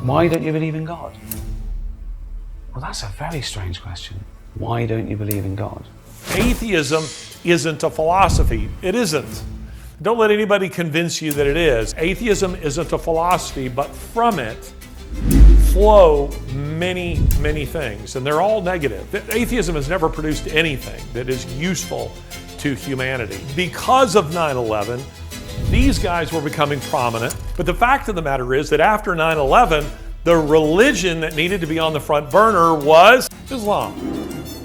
Why don't you believe in God? Well, that's a very strange question. Why don't you believe in God? Atheism isn't a philosophy. It isn't. Don't let anybody convince you that it is. Atheism isn't a philosophy, but from it flow many, many things, and they're all negative. Atheism has never produced anything that is useful to humanity. Because of 9/11, these guys were becoming prominent, but the fact of the matter is that after 9/11, the religion that needed to be on the front burner was Islam.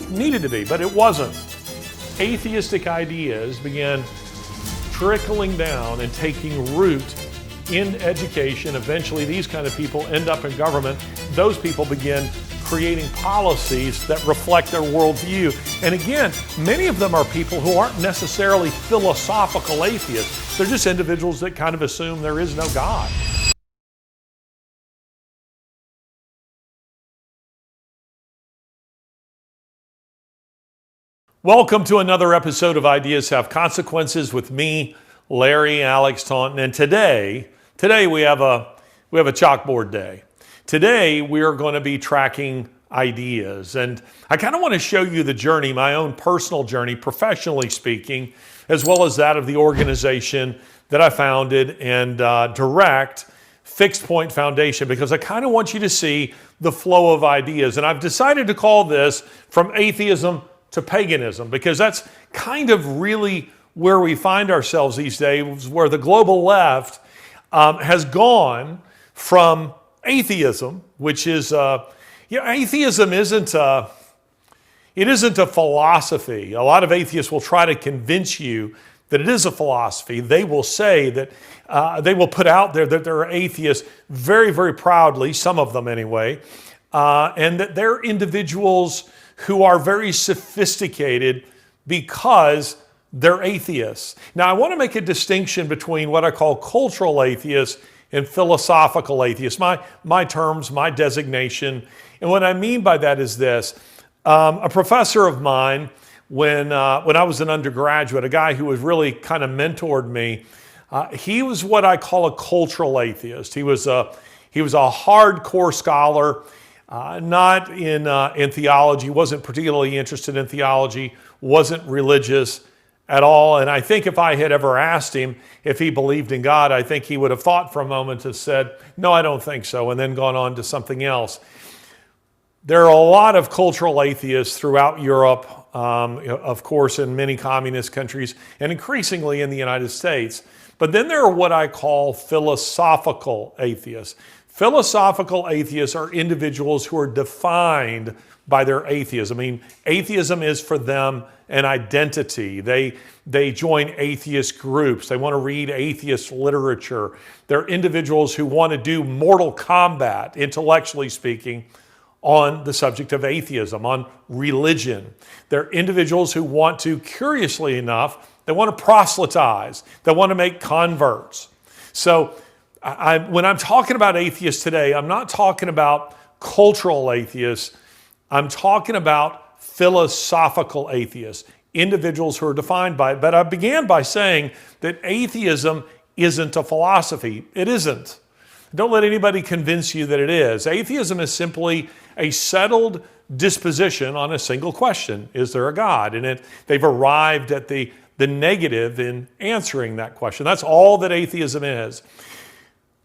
It needed to be, but it wasn't. Atheistic ideas began trickling down and taking root in education. Eventually, these kind of people end up in government. Those people begin creating policies that reflect their worldview. And again, many of them are people who aren't necessarily philosophical atheists. They're just individuals that kind of assume there is no God. Welcome to another episode of Ideas Have Consequences with me, Larry Alex Taunton. And today we have a chalkboard day. Today we are going to be tracking ideas, and I kind of want to show you the journey, my own personal journey, professionally speaking, as well as that of the organization that I founded and direct, Fixed Point Foundation, because I kind of want you to see the flow of ideas. And I've decided to call this From Atheism to Paganism, because that's kind of really where we find ourselves these days, where the global left has gone from atheism, which is, atheism isn't a philosophy. A lot of atheists will try to convince you that it is a philosophy. They will say that, they will put out there that they're atheists very, very proudly, some of them anyway, and that they're individuals who are very sophisticated because they're atheists. Now, I want to make a distinction between what I call cultural atheists and philosophical atheists. My terms, my designation. And what I mean by that is this. A professor of mine, when I was an undergraduate, a guy who was really kind of mentored me, he was what I call a cultural atheist. He was a hardcore scholar. Not in theology, wasn't particularly interested in theology, wasn't religious at all. And I think if I had ever asked him if he believed in God, I think he would have thought for a moment and said, no, I don't think so, and then gone on to something else. There are a lot of cultural atheists throughout Europe, of course, in many communist countries, and increasingly in the United States. But then there are what I call philosophical atheists. Philosophical atheists are individuals who are defined by their atheism. I mean, atheism is for them an identity. They join atheist groups. They want to read atheist literature. They're individuals who want to do mortal combat, intellectually speaking, on the subject of atheism, on religion. They're individuals who want to, curiously enough, they want to proselytize. They want to make converts. So when I'm talking about atheists today, I'm not talking about cultural atheists. I'm talking about philosophical atheists, individuals who are defined by it. But I began by saying that atheism isn't a philosophy. It isn't. Don't let anybody convince you that it is. Atheism is simply a settled disposition on a single question. Is there a God? And they've arrived at the negative in answering that question. That's all that atheism is.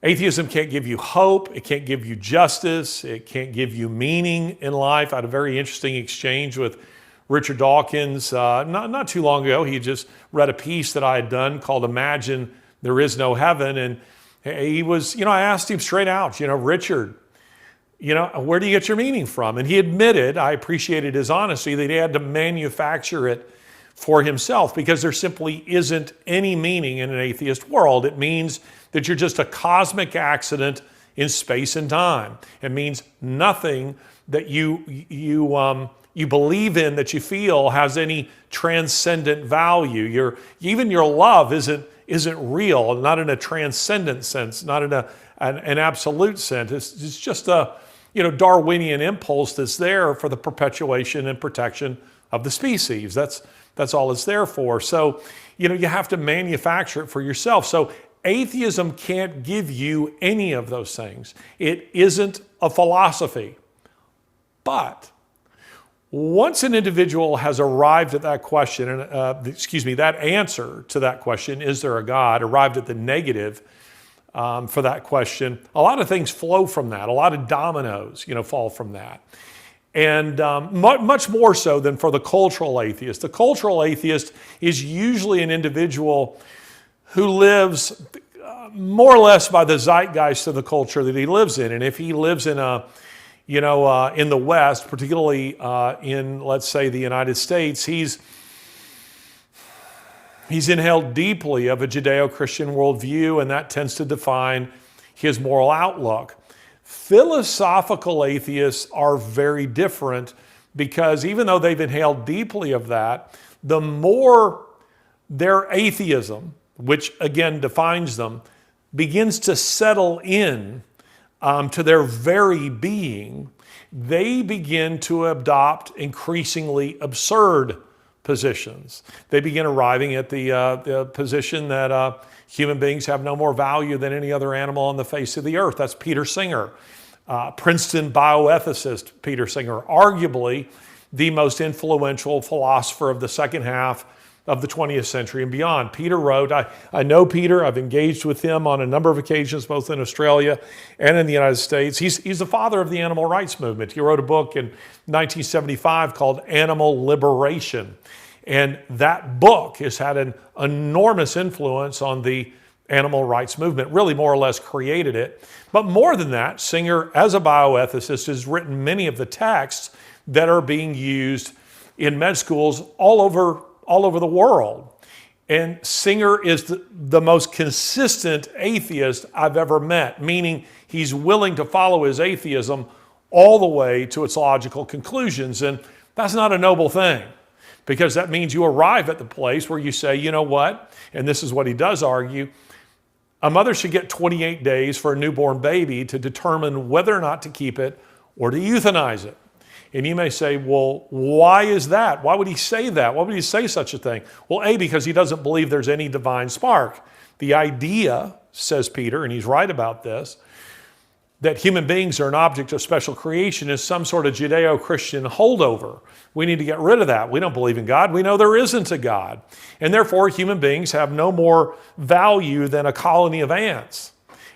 Atheism can't give you hope. It can't give you justice. It can't give you meaning in life. I had a very interesting exchange with Richard Dawkins not too long ago. He just read a piece that I had done called Imagine There Is No Heaven. And he was, I asked him straight out, Richard, where do you get your meaning from? And he admitted, I appreciated his honesty, that he had to manufacture it for himself because there simply isn't any meaning in an atheist world. It means that you're just a cosmic accident in space and time. It means nothing that you believe in, that you feel has any transcendent value. Even your love isn't real, not in a transcendent sense, not in an absolute sense. It's just a Darwinian impulse that's there for the perpetuation and protection of the species. That's all it's there for. So, you have to manufacture it for yourself. So atheism can't give you any of those things. It isn't a philosophy. But once an individual has arrived at that question, that answer to that question, is there a God, arrived at the negative for that question, a lot of things flow from that. A lot of dominoes, fall from that. And much more so than for the cultural atheist. The cultural atheist is usually an individual who lives more or less by the zeitgeist of the culture that he lives in. And if he lives in in the West, particularly in, let's say, the United States, he's inhaled deeply of a Judeo-Christian worldview, and that tends to define his moral outlook. Philosophical atheists are very different because even though they've inhaled deeply of that, the more their atheism, which again defines them, begins to settle in to their very being, they begin to adopt increasingly absurd positions. They begin arriving at the position that human beings have no more value than any other animal on the face of the earth. That's Peter Singer, Princeton bioethicist Peter Singer, arguably the most influential philosopher of the second half of the 20th century and beyond. Peter wrote, I know Peter, I've engaged with him on a number of occasions, both in Australia and in the United States. He's the father of the animal rights movement. He wrote a book in 1975 called Animal Liberation. And that book has had an enormous influence on the animal rights movement, really more or less created it. But more than that, Singer, as a bioethicist, has written many of the texts that are being used in med schools all over the world. And Singer is the most consistent atheist I've ever met, meaning he's willing to follow his atheism all the way to its logical conclusions. And that's not a noble thing, because that means you arrive at the place where you say, you know what, and this is what he does argue, a mother should get 28 days for a newborn baby to determine whether or not to keep it or to euthanize it. And you may say, well, why is that? Why would he say that? Why would he say such a thing? Well, A, because he doesn't believe there's any divine spark. The idea, says Peter, and he's right about this, that human beings are an object of special creation is some sort of Judeo-Christian holdover. We need to get rid of that. We don't believe in God. We know there isn't a God. And therefore, human beings have no more value than a colony of ants.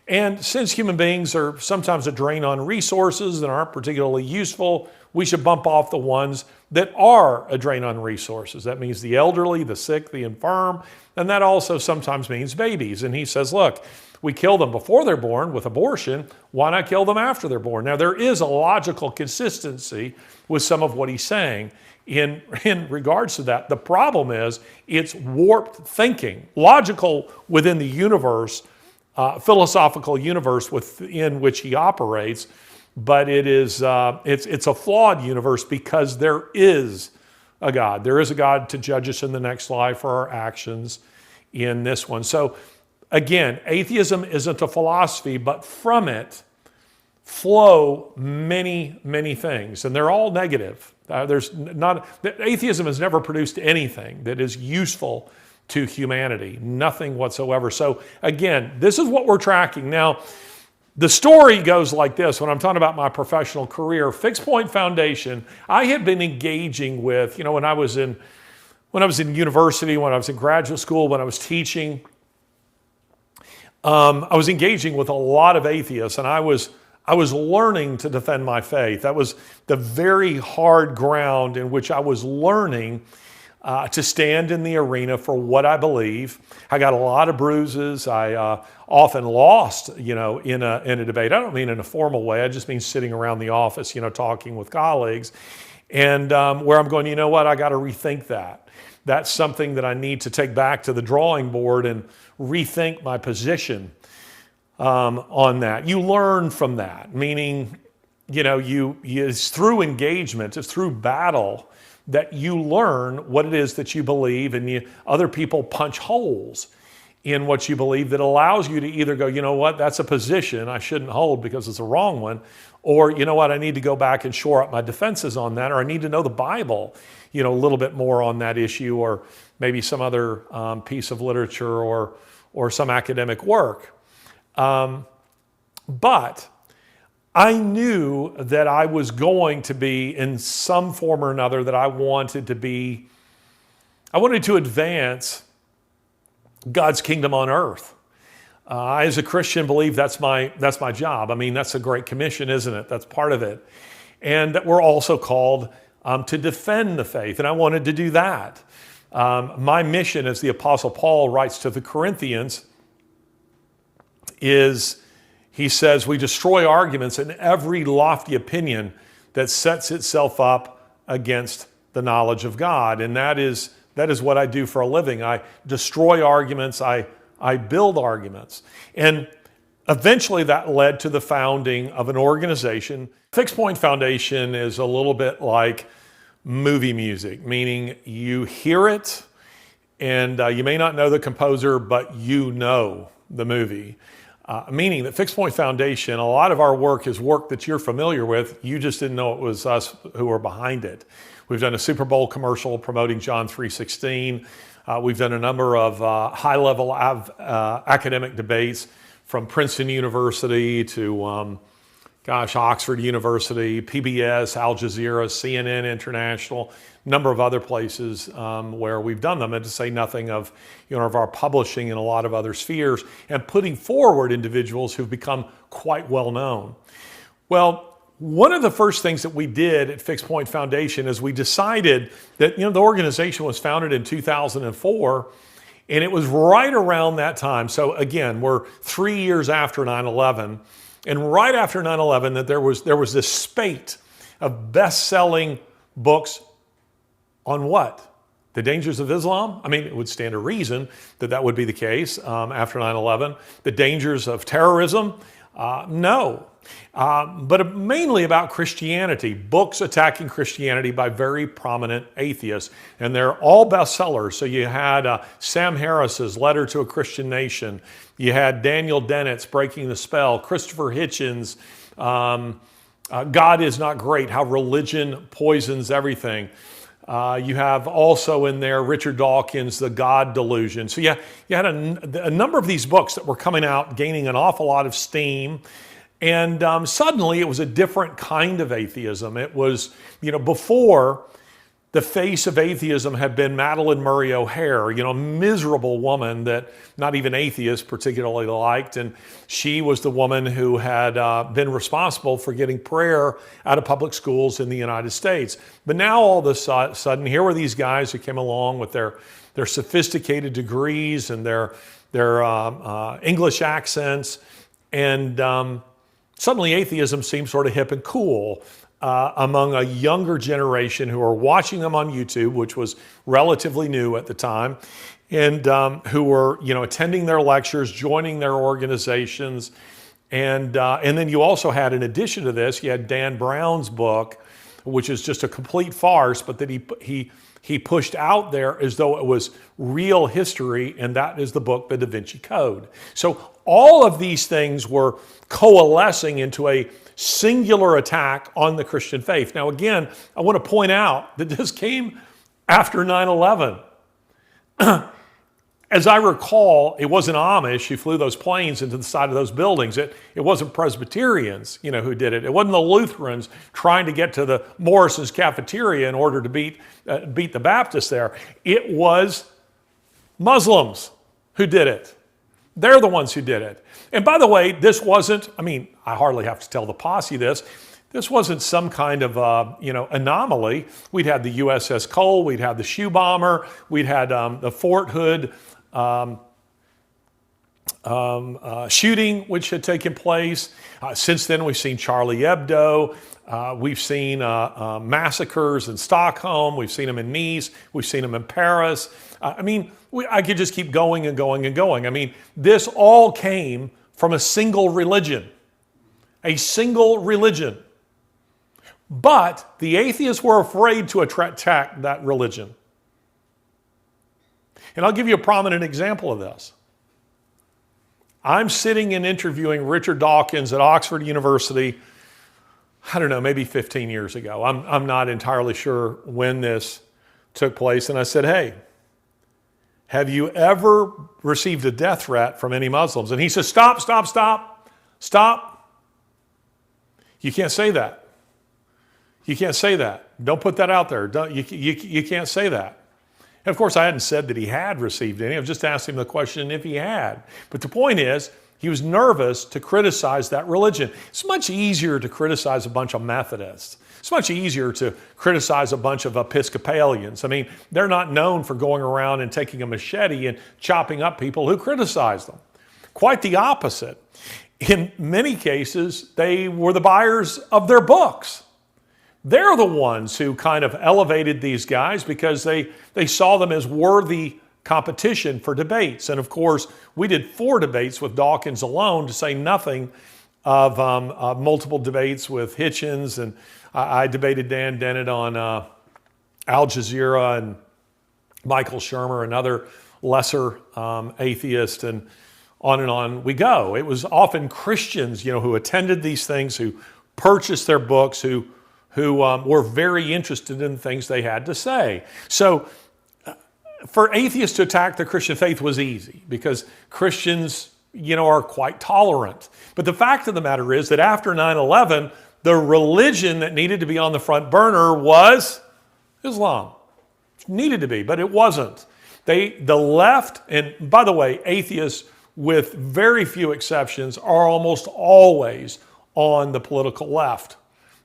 And since human beings are sometimes a drain on resources and aren't particularly useful, we should bump off the ones that are a drain on resources. That means the elderly, the sick, the infirm, and that also sometimes means babies. And he says, look, we kill them before they're born with abortion. Why not kill them after they're born? Now, there is a logical consistency with some of what he's saying in regards to that. The problem is it's warped thinking, logical within the universe, philosophical universe within which he operates, but it's a flawed universe because there is a God. There is a God to judge us in the next life for our actions in this one. So again, atheism isn't a philosophy, but from it flow many, many things, and they're all negative. Atheism has never produced anything that is useful to humanity, nothing whatsoever. So again, this is what we're tracking. Now, the story goes like this. When I'm talking about my professional career, Fixed Point Foundation, I had been engaging with, when I was in university, when I was in graduate school, when I was teaching, I was engaging with a lot of atheists, and I was learning to defend my faith. That was the very hard ground in which I was learning to stand in the arena for what I believe. I got a lot of bruises. I often lost, in a debate. I don't mean in a formal way. I just mean sitting around the office, talking with colleagues. And where I'm going, I got to rethink that. That's something that I need to take back to the drawing board and rethink my position on that. You learn from that, meaning, it's through engagement, it's through battle that you learn what it is that you believe, and other people punch holes in what you believe that allows you to either go, that's a position I shouldn't hold because it's a wrong one, or I need to go back and shore up my defenses on that, or I need to know the Bible, a little bit more on that issue, or maybe some other piece of literature or or some academic work. But I knew that I was going to be, in some form or another, that I wanted to advance God's kingdom on earth. I, as a Christian, believe that's my job. I mean, that's a great commission, isn't it? That's part of it. And that we're also called to defend the faith, and I wanted to do that. My mission, as the Apostle Paul writes to the Corinthians, is, he says, we destroy arguments and every lofty opinion that sets itself up against the knowledge of God. And that is what I do for a living. I destroy arguments, I build arguments. And eventually that led to the founding of an organization. Fixed Point Foundation is a little bit like movie music, meaning you hear it and you may not know the composer, but you know the movie. Meaning that Fixed Point Foundation, a lot of our work is work that you're familiar with. You just didn't know it was us who were behind it. We've done a Super Bowl commercial promoting John 3:16. We've done a number of high-level academic debates from Princeton University to, Oxford University, PBS, Al Jazeera, CNN International, a number of other places where we've done them, and to say nothing of, of our publishing in a lot of other spheres, and putting forward individuals who've become quite well known. Well, one of the first things that we did at Fixed Point Foundation is we decided that, the organization was founded in 2004, and it was right around that time. So again, we're 3 years after 9/11, and right after 9/11, that there was this spate of best-selling books on what? The dangers of Islam? I mean, it would stand to reason that would be the case after 9/11. The dangers of terrorism? No. But mainly about Christianity, books attacking Christianity by very prominent atheists. And they're all bestsellers. So you had Sam Harris's Letter to a Christian Nation. You had Daniel Dennett's Breaking the Spell, Christopher Hitchens' God is Not Great, How Religion Poisons Everything. You have also in there Richard Dawkins' The God Delusion. So you had a number of these books that were coming out, gaining an awful lot of steam. And suddenly it was a different kind of atheism. It was, before, the face of atheism had been Madalyn Murray O'Hair, a miserable woman that not even atheists particularly liked. And she was the woman who had been responsible for getting prayer out of public schools in the United States. But now all of a sudden, here were these guys who came along with their sophisticated degrees and their English accents. And suddenly atheism seemed sort of hip and cool among a younger generation who are watching them on YouTube, which was relatively new at the time, and who were, attending their lectures, joining their organizations. And then you also had, in addition to this, you had Dan Brown's book, which is just a complete farce, but that he pushed out there as though it was real history, and that is the book, The Da Vinci Code. So all of these things were coalescing into a singular attack on the Christian faith. Now again, I want to point out that this came after 9/11. As I recall, it wasn't Amish who flew those planes into the side of those buildings. It wasn't Presbyterians, who did it. It wasn't the Lutherans trying to get to the Morrison's cafeteria in order to beat the Baptists there. It was Muslims who did it. They're the ones who did it. And by the way, this wasn't, I hardly have to tell the posse this. This wasn't some kind of, anomaly. We'd had the USS Cole, we'd had the shoe bomber, we'd had the Fort Hood shooting, which had taken place. Since then, we've seen Charlie Hebdo. We've seen massacres in Stockholm. We've seen them in Nice. We've seen them in Paris. I could just keep going and going and going. This all came from a single religion. A single religion. But the atheists were afraid to attack that religion. And I'll give you a prominent example of this. I'm sitting and interviewing Richard Dawkins at Oxford University, I don't know, maybe 15 years ago. I'm not entirely sure when this took place. And I said, hey, have you ever received a death threat from any Muslims? And he says, stop, stop, stop, stop. You can't say that. You can't say that. Don't put that out there. You can't say that. And of course, I hadn't said that he had received any. I was just asking him the question if he had. But the point is, he was nervous to criticize that religion. It's much easier to criticize a bunch of Methodists. It's much easier to criticize a bunch of Episcopalians. I mean, they're not known for going around and taking a machete and chopping up people who criticize them. Quite the opposite. In many cases, they were the buyers of their books. They're the ones who kind of elevated these guys because they saw them as worthy competition for debates. And of course, we did 4 debates with Dawkins alone, to say nothing of multiple debates with Hitchens, and I debated Dan Dennett on Al Jazeera, and Michael Shermer, another lesser atheist, and on we go. It was often Christians, who attended these things, who purchased their books, who were very interested in things they had to say. So for atheists to attack the Christian faith was easy because Christians, are quite tolerant. But the fact of the matter is that after 9/11, the religion that needed to be on the front burner was Islam. It needed to be, but it wasn't. The left, and by the way, atheists, with very few exceptions, are almost always on the political left.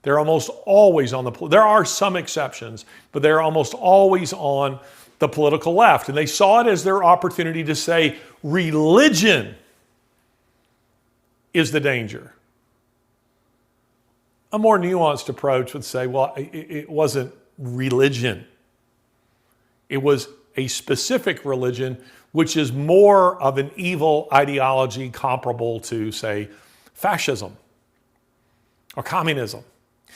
They're almost always on there are some exceptions, but they're almost always on the political left. And they saw it as their opportunity to say religion is the danger. A more nuanced approach would say, well, it wasn't religion. It was a specific religion, which is more of an evil ideology comparable to, say, fascism or communism.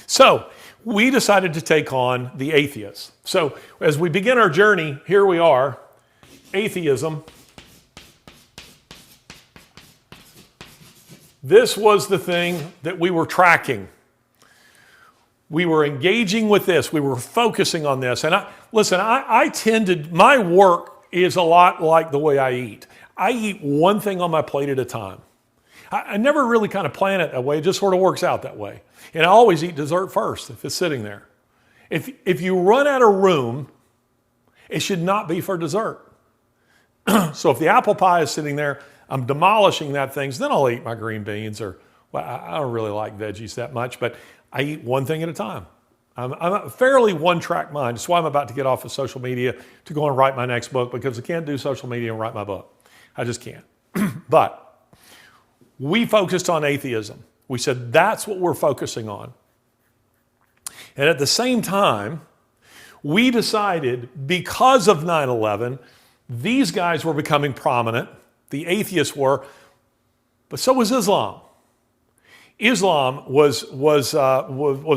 So we decided to take on the atheists. So as we begin our journey, here we are, atheism. This was the thing that we were tracking. We were engaging with this. We were focusing on this. And I tended, my work is a lot like the way I eat. I eat one thing on my plate at a time. I never really kind of plan it that way. It just sort of works out that way. And I always eat dessert first if it's sitting there. If you run out of room, it should not be for dessert. So if the apple pie is sitting there, I'm demolishing that thing, then I'll eat my green beans, or, well, I don't really like veggies that much, but I eat one thing at a time. I'm a fairly one-track mind. That's why I'm about to get off of social media to go and write my next book, because I can't do social media and write my book. I just can't. But we focused on atheism. We said that's what we're focusing on. And at the same time, we decided, because of 9/11, these guys were becoming prominent. The atheists were, but so was Islam. Islam was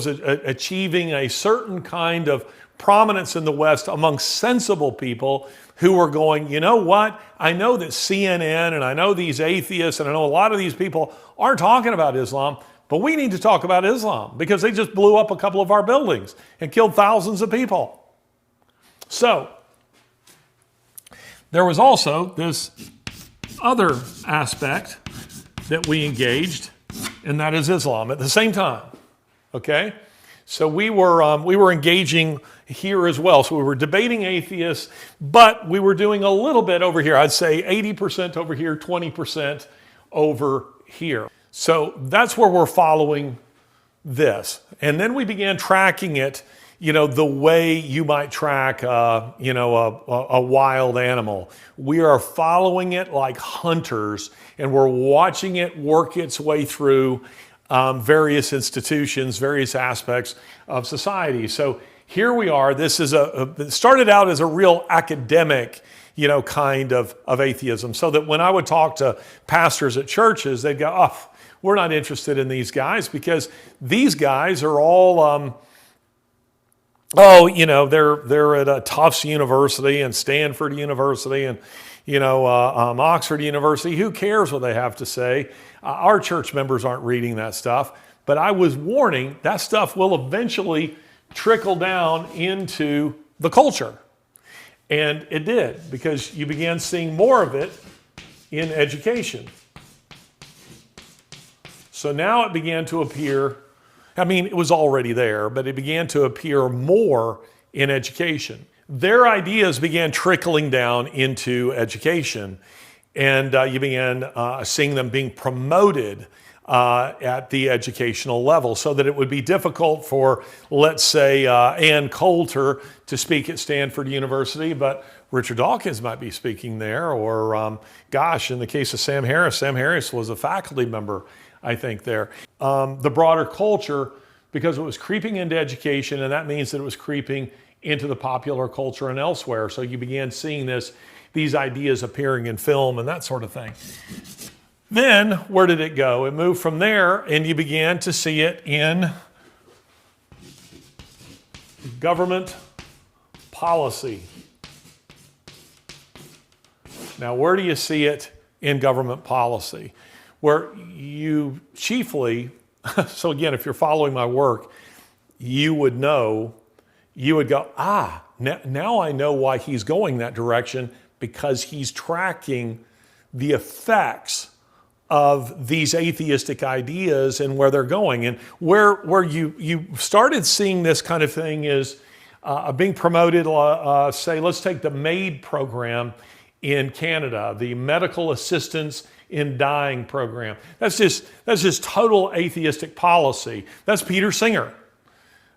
achieving a certain kind of prominence in the West among sensible people who were going, you know what? I know that CNN and I know these atheists and I know a lot of these people aren't talking about Islam, but we need to talk about Islam because they just blew up a couple of our buildings and killed thousands of people. So there was also this other aspect that we engaged, and that is Islam at the same time. Okay? So we were engaging here as well. So we were debating atheists, but we were doing a little bit over here. I'd say 80% over here, 20% over here. So that's where we're following this. And then we began tracking it, the way you might track, a wild animal. We are following it like hunters, and we're watching it work its way through various institutions, various aspects of society. So here we are. This is it started out as a real academic, kind of atheism. So that when I would talk to pastors at churches, they'd go, "Oh, we're not interested in these guys because these guys are all, they're at Tufts University and Stanford University and Oxford University. Who cares what they have to say? Our church members aren't reading that stuff." But I was warning that stuff will eventually trickle down into the culture. And it did, because you began seeing more of it in education. So now it began to appear, I mean, it was already there, but it began to appear more in education. Their ideas began trickling down into education, and you began seeing them being promoted at the educational level, so that it would be difficult for, let's say, Ann Coulter to speak at Stanford University, but Richard Dawkins might be speaking there, or gosh, in the case of Sam Harris was a faculty member, I think, there. The broader culture, because it was creeping into education, and that means that it was creeping into the popular culture and elsewhere. So you began seeing these ideas appearing in film and that sort of thing. Then, where did it go? It moved from there, and you began to see it in government policy. Now, where do you see it in government policy? Where you chiefly, so again, if you're following my work, you would know, you would go, now I know why he's going that direction, because he's tracking the effects of these atheistic ideas and where they're going. And where you started seeing this kind of thing is being promoted, say, let's take the MAID program in Canada, the Medical Assistance in Dying program. That's just total atheistic policy. That's Peter Singer.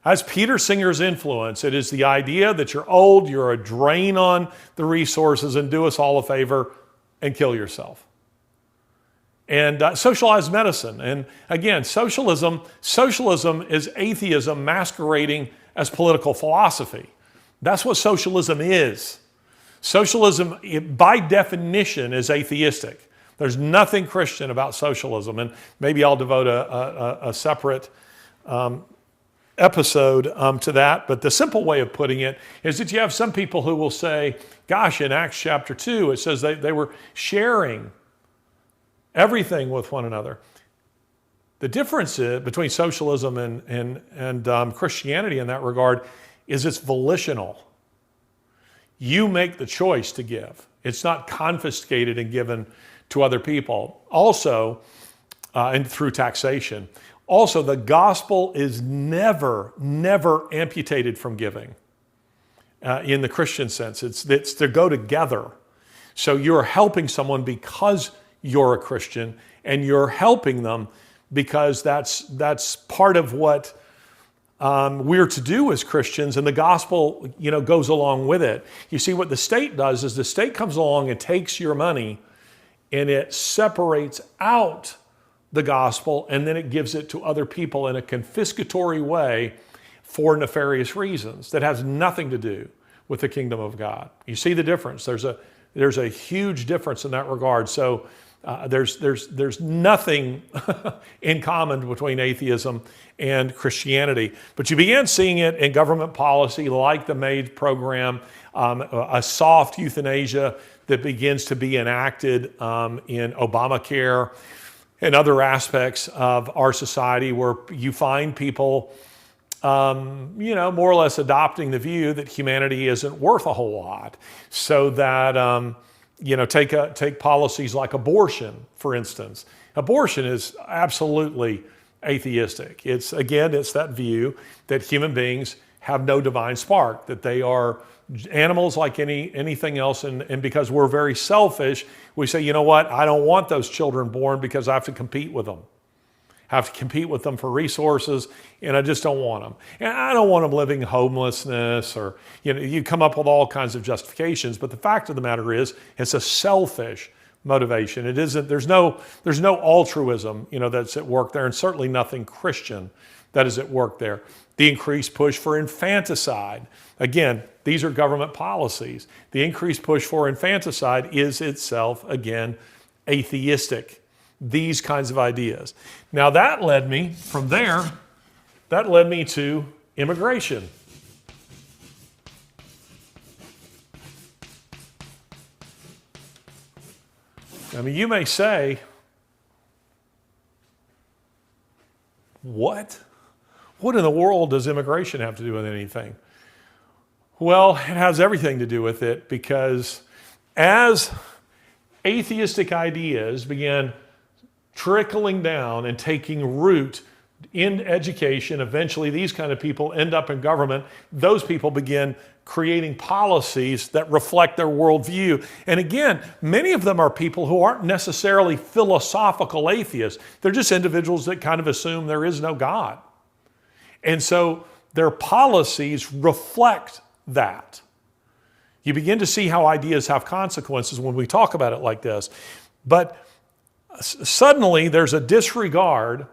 That's Peter Singer's influence. It is the idea that you're old, you're a drain on the resources, and do us all a favor and kill yourself. And socialized medicine. And again, socialism is atheism masquerading as political philosophy. That's what socialism is. Socialism, by definition, is atheistic. There's nothing Christian about socialism. And maybe I'll devote a separate episode to that. But the simple way of putting it is that you have some people who will say, gosh, in Acts chapter 2, it says they were sharing everything with one another. The difference between socialism and Christianity in that regard is it's volitional. You make the choice to give. It's not confiscated and given to other people. Also, and through taxation. Also, the gospel is never amputated from giving in the Christian sense. It's to go together. So you're helping someone because you're a Christian, and you're helping them because that's part of what we're to do as Christians, and the gospel, goes along with it. You see, what the state does is the state comes along and takes your money, and it separates out the gospel, and then it gives it to other people in a confiscatory way for nefarious reasons that has nothing to do with the kingdom of God. You see the difference? There's a huge difference in that regard. So there's nothing in common between atheism and Christianity. But you began seeing it in government policy, like the MAID program, a soft euthanasia that begins to be enacted in Obamacare and other aspects of our society, where you find people, more or less adopting the view that humanity isn't worth a whole lot. So that, take policies like abortion, for instance. Abortion is absolutely atheistic. It's that view that human beings have no divine spark, that they are animals like anything else, and because we're very selfish, we say, you know what, I don't want those children born because I have to compete with them. I have to compete with them for resources, and I just don't want them. And I don't want them living homelessness, or you come up with all kinds of justifications, but the fact of the matter is, it's a selfish motivation. It isn't, there's no altruism, that's at work there, and certainly nothing Christian that is at work there. The increased push for infanticide. Again, these are government policies. The increased push for infanticide is itself, again, atheistic. These kinds of ideas. Now that led me to immigration. I mean, you may say, what? What in the world does immigration have to do with anything? Well, it has everything to do with it, because as atheistic ideas began trickling down and taking root in education, eventually these kind of people end up in government. Those people begin creating policies that reflect their worldview. And again, many of them are people who aren't necessarily philosophical atheists. They're just individuals that kind of assume there is no God. And so their policies reflect that. You begin to see how ideas have consequences when we talk about it like this. But suddenly there's a disregard,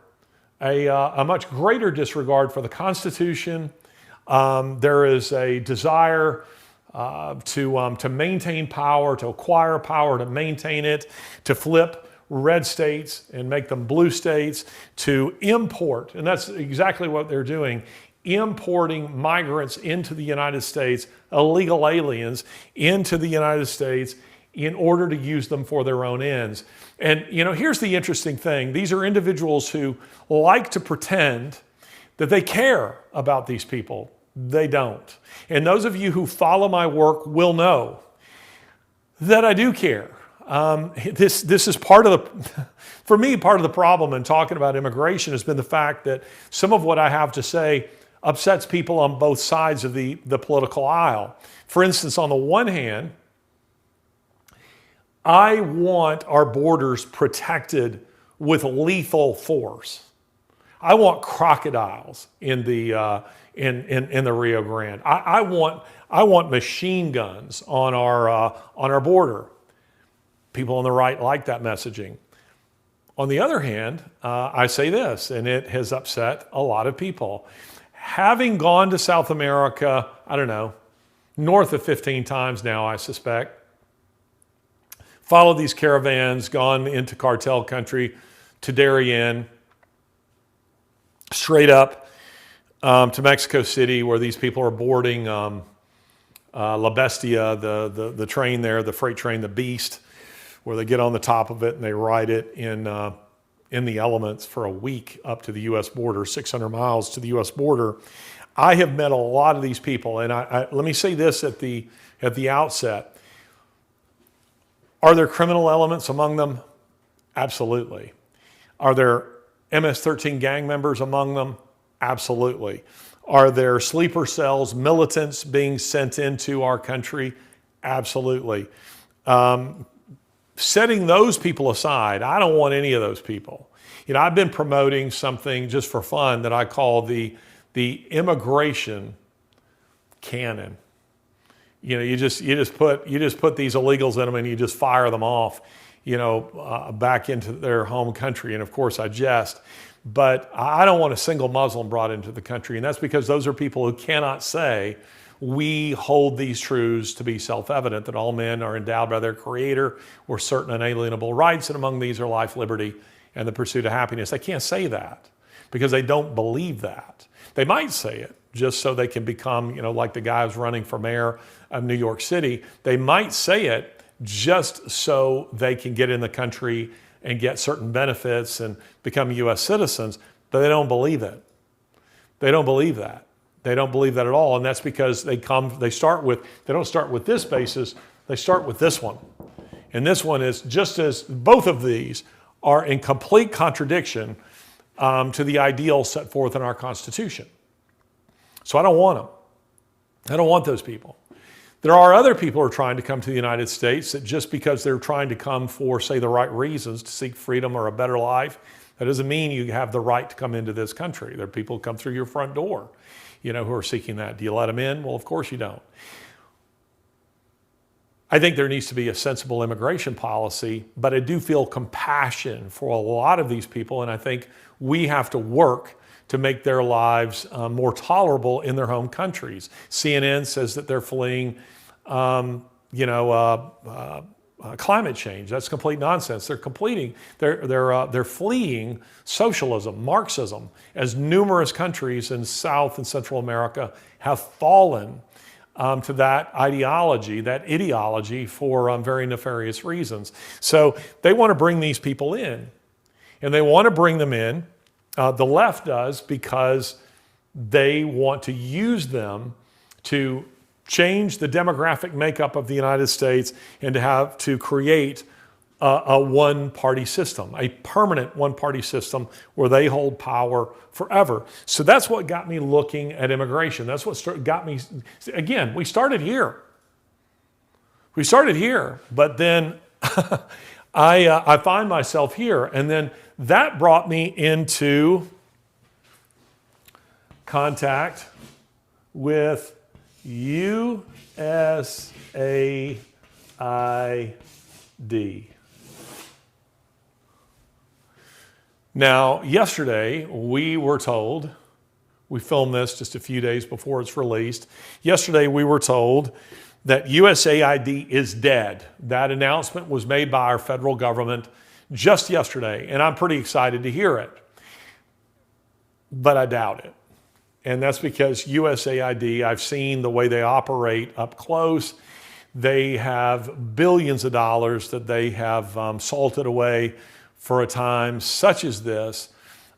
a much greater disregard for the Constitution. There is a desire to maintain power, to acquire power, to maintain it, to flip red states and make them blue states, to import, and that's exactly what they're doing, importing migrants into the United States, illegal aliens into the United States, in order to use them for their own ends. And here's the interesting thing. These are individuals who like to pretend that they care about these people. They don't. And those of you who follow my work will know that I do care. This is part of the, for me, part of the problem in talking about immigration has been the fact that some of what I have to say upsets people on both sides of the political aisle. For instance, on the one hand, I want our borders protected with lethal force. I want crocodiles in the Rio Grande. I want machine guns on our border. People on the right like that messaging. On the other hand, I say this, and it has upset a lot of people. Having gone to South America, I don't know, north of 15 times now, I suspect, followed these caravans, gone into cartel country to Darien, straight up to Mexico City, where these people are boarding La Bestia, the train there, the freight train, the Beast, where they get on the top of it and they ride it in the elements for a week up to the U.S. border, 600 miles to the U.S. border. I have met a lot of these people, and let me say this at the outset. Are there criminal elements among them? Absolutely. Are there MS-13 gang members among them? Absolutely. Are there sleeper cells, militants being sent into our country? Absolutely. Setting those people aside, I don't want any of those people. I've been promoting something just for fun that I call the immigration cannon. You just put these illegals in them and you just fire them off, back into their home country. And of course I jest, but I don't want a single Muslim brought into the country. And that's because those are people who cannot say, we hold these truths to be self-evident, that all men are endowed by their Creator with certain unalienable rights, and among these are life, liberty, and the pursuit of happiness. They can't say that because they don't believe that. They might say it just so they can become, like the guy who's running for mayor of New York City. They might say it just so they can get in the country and get certain benefits and become U.S. citizens, but they don't believe it. They don't believe that. They don't believe that at all, and that's because they don't start with this basis, they start with this one. And this one is just as both of these are in complete contradiction to the ideals set forth in our Constitution. So I don't want them. I don't want those people. There are other people who are trying to come to the United States that just because they're trying to come for, say, the right reasons, to seek freedom or a better life, that doesn't mean you have the right to come into this country. There are people who come through your front door, who are seeking that. Do you let them in? Well, of course you don't. I think there needs to be a sensible immigration policy, but I do feel compassion for a lot of these people, and I think we have to work to make their lives more tolerable in their home countries. CNN says that they're fleeing, climate change. That's complete nonsense. They're fleeing socialism, Marxism, as numerous countries in South and Central America have fallen to that ideology for very nefarious reasons. So they want to bring these people in, and they want to bring them in. The left does because they want to use them to change the demographic makeup of the United States and to create a one-party system, a permanent one-party system where they hold power forever. So that's what got me looking at immigration. That's what got me, again, we started here. We started here, but then I find myself here. And then that brought me into contact with USAID. Now, yesterday we were told, we filmed this just a few days before it's released. Yesterday we were told that USAID is dead. That announcement was made by our federal government just yesterday, and I'm pretty excited to hear it. But I doubt it. And that's because USAID, I've seen the way they operate up close. They have billions of dollars that they have salted away for a time such as this,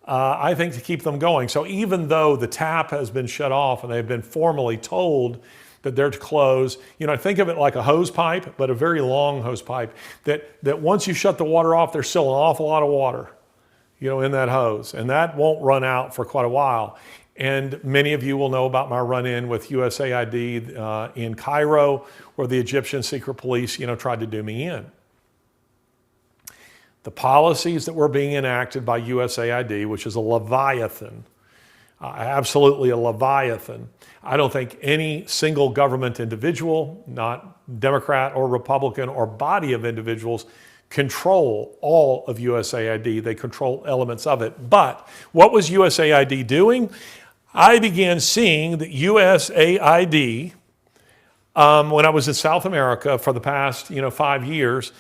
I think, to keep them going. So even though the tap has been shut off and they've been formally told that they're to close, think of it like a hose pipe, but a very long hose pipe, that once you shut the water off, there's still an awful lot of water, in that hose. And that won't run out for quite a while. And many of you will know about my run-in with USAID in Cairo, where the Egyptian secret police, tried to do me in. The policies that were being enacted by USAID, which is a leviathan, absolutely a leviathan. I don't think any single government individual, not Democrat or Republican or body of individuals, control all of USAID. They control elements of it. But what was USAID doing? I began seeing that USAID, when I was in South America for the past 5 years,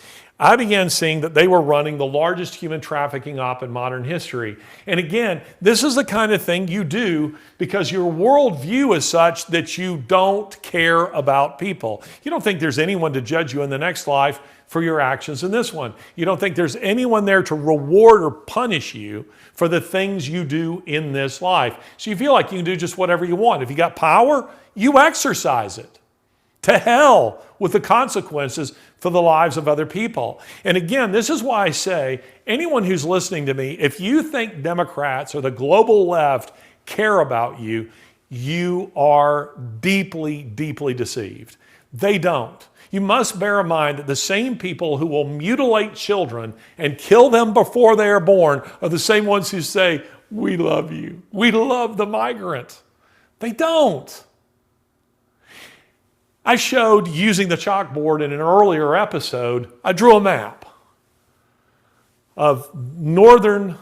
I began seeing that they were running the largest human trafficking op in modern history. And again, this is the kind of thing you do because your worldview is such that you don't care about people. You don't think there's anyone to judge you in the next life for your actions in this one. You don't think there's anyone there to reward or punish you for the things you do in this life. So you feel like you can do just whatever you want. If you got power, you exercise it. To hell with the consequences for the lives of other people. And again, this is why I say, anyone who's listening to me, if you think Democrats or the global left care about you, you are deeply, deeply deceived. They don't. You must bear in mind that the same people who will mutilate children and kill them before they are born are the same ones who say, "We love you. We love the migrant." They don't. I showed, using the chalkboard in an earlier episode, I drew a map of northern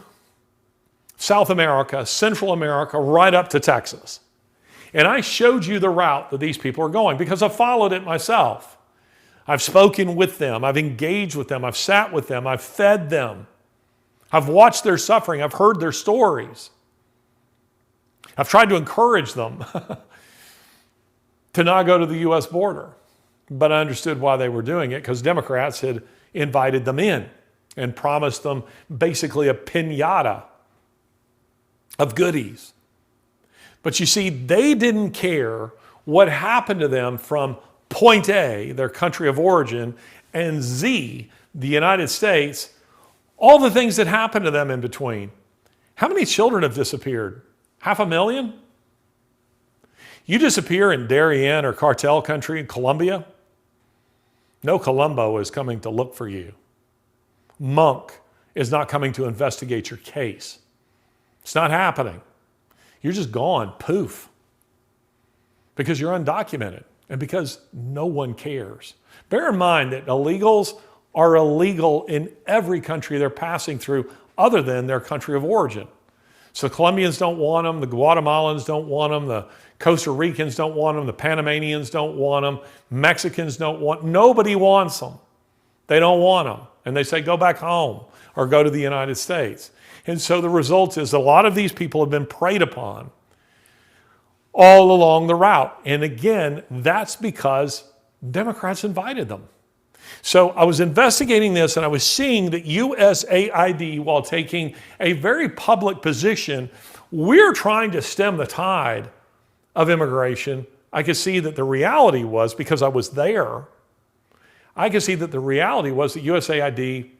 South America, Central America, right up to Texas. And I showed you the route that these people are going because I followed it myself. I've spoken with them. I've engaged with them. I've sat with them. I've fed them. I've watched their suffering. I've heard their stories. I've tried to encourage them to not go to the U.S. border. But I understood why they were doing it, because Democrats had invited them in and promised them basically a piñata of goodies. But you see, they didn't care what happened to them from point A, their country of origin, and Z, the United States, all the things that happened to them in between. How many children have disappeared? 500,000? You disappear in Darien or cartel country in Colombia, no Columbo is coming to look for you. Monk is not coming to investigate your case. It's not happening. You're just gone, poof, because you're undocumented and because no one cares. Bear in mind that illegals are illegal in every country they're passing through other than their country of origin. So Colombians don't want them, the Guatemalans don't want them, the Costa Ricans don't want them, the Panamanians don't want them, Mexicans don't want, nobody wants them. They don't want them. And they say, go back home or go to the United States. And so the result is a lot of these people have been preyed upon all along the route. And again, that's because Democrats invited them. So I was investigating this and I was seeing that USAID, while taking a very public position, we're trying to stem the tide of immigration I could see that the reality was, because I was there, I could see that the reality was that USAID